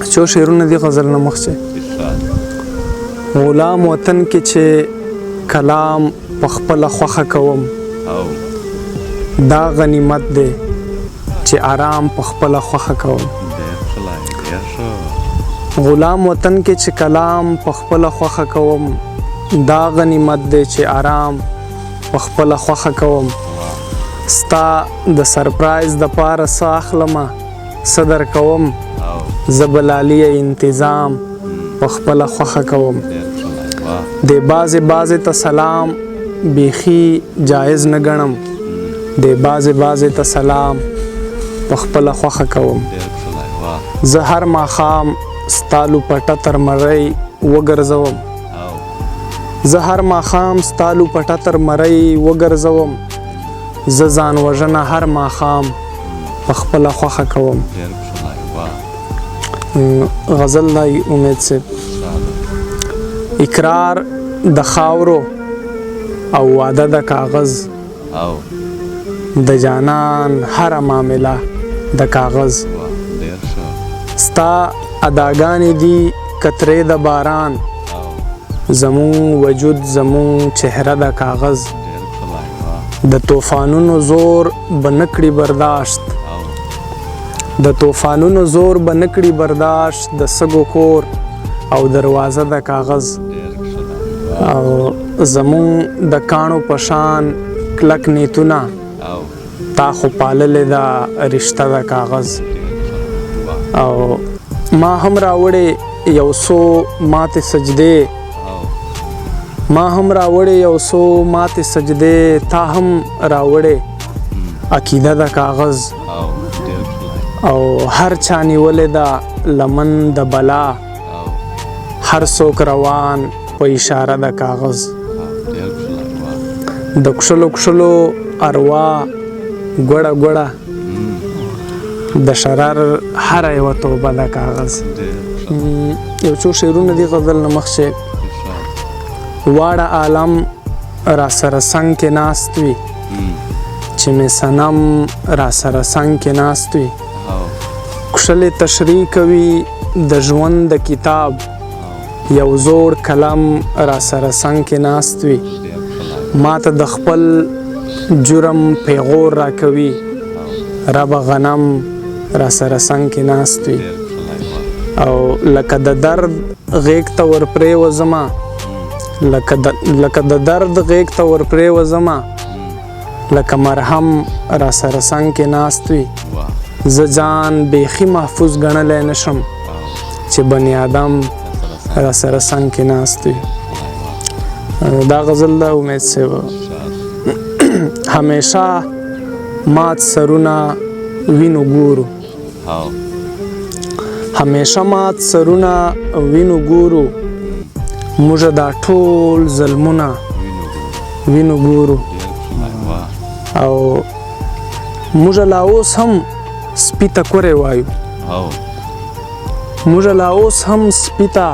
څو شعرونه دي غزل نه مخکې. غلام وطن کې چې کلام په خپله خوښه کوم، دا غنیمت دی چې آرام په خپله خوښه کوم. غلام وطن کې چې کلام په خپله خوښه کوم، دا غنیمت دی چې آرام په خپله خوښه کوم. ستا د سرپرایز د پاره څه اخلمه څه درکوم، زه به لالي انتظام په خپله خوښه کوم. د بعضې ته سلام بیخي جایز نه ګڼم، د بعضې ته سلام په خپله خوښه کوم. زه هر ماښام ستا لوپټه تر مرۍ وګرځوم، زه هر ماښام ستا لوپټه تر مرۍ وګرځوم. زه ځان وژنه هر ماښام په خپله خوښه کوم. غزل دی امید صاحب. اقرار د خاورو او واده د کاغذ، د جانان هره معامله د کاغذ. ستا اداګانې دي قطرې د باران، زمون وجود زمون چهره د کاغذ. د طوفانونو زور به نکړي برداشت، د طوفانونو زور به نکړي برداشت. د سږو کور او دروازه د کاغذ، او زمون د کاڼو په شان کلک نیتونه، تا خو پاللې دا رشته د کاغذ. او ما هم راوړې یو څو ماتې سجدې، ما هم راوړې یو څو ماتې سجدې، تا هم راوړې عقیده د کاغذ. او هر چا نیولې ده لمن د بلا، هر څوک روان په اشاره د کاغذ. د کښلو کښلو اروا ګوړه ګوړه، د شرر هره یوه توبه د کاغذ. یو څو شعرونه دي غزل نه مخکې. واړه عالم را سره څنګ کې ناست وي، چې مې صنم را سره څنګ کې ناست وي. کښلې تشریح کوي د ژوند د کتاب، یو زوړ قلم را سره څنګ کې ناست وي. ما ته د خپل جرم پیغور را کوي، رب غنم را سره څنګ کې ناست وي. او لکه د درد غیږ ته ورپرېوځمه، لکه د درد غیږ ته ورپرېوځمه، لکه مرهم را سره څنګ کې ناست وي. زه ځان بیخي محفوظ ګڼلی نشم، چې بني آدم را سره څنګ کې ناست وي. دا غزل ده امید صاحب. همیشه مات سرونه وینو ګورو، همیشه مات سرونه وینو ګورو. موږ دا ټول ظلمونه وینو ګورو. او موږ لا اوس هم سپي ته کورې وایو، موږ لا اوس هم سپي ته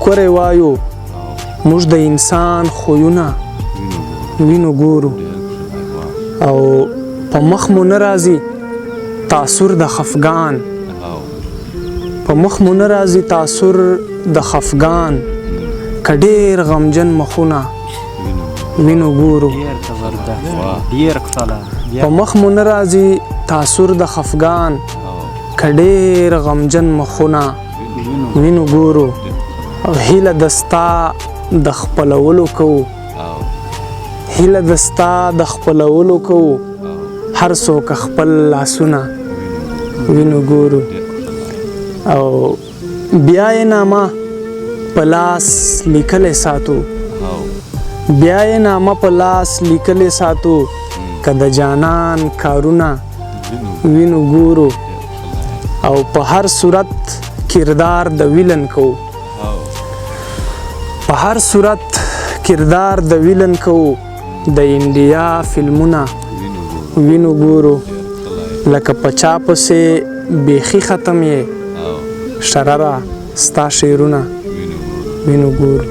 کورې وایو. موږ د انسان خویونه وینو ګورو. او په مخ مو نه راځي تاثر د خفګان، په مخ مو نه راځي تاثر د خفګان. که ډېر غمجن مخونه وینو ګورو، په مخ مو نه راځي تاثر د خفګان. که ډېر غمجن مخونه وینو ګورو. او هیله د ستا د خپلولو کوو، هیله د ستا د خپلولو کوو. هر څوک خپل لاسونه وینو ګورو. او بیا یې نامه په لاس لیکلی ساتو، بیا یې نامه په لاس لیکلی ساتو. که د جانان کارونه وینو ګورو. او په هر صورت کردار د ویلن کوو، په هر صورت کردار د ویلن کوو. د انډیا فلمونه وینو ګورو. لکه په چا پسې بیخي ختم یې، شرره ستا شعرونه وینو ګورو.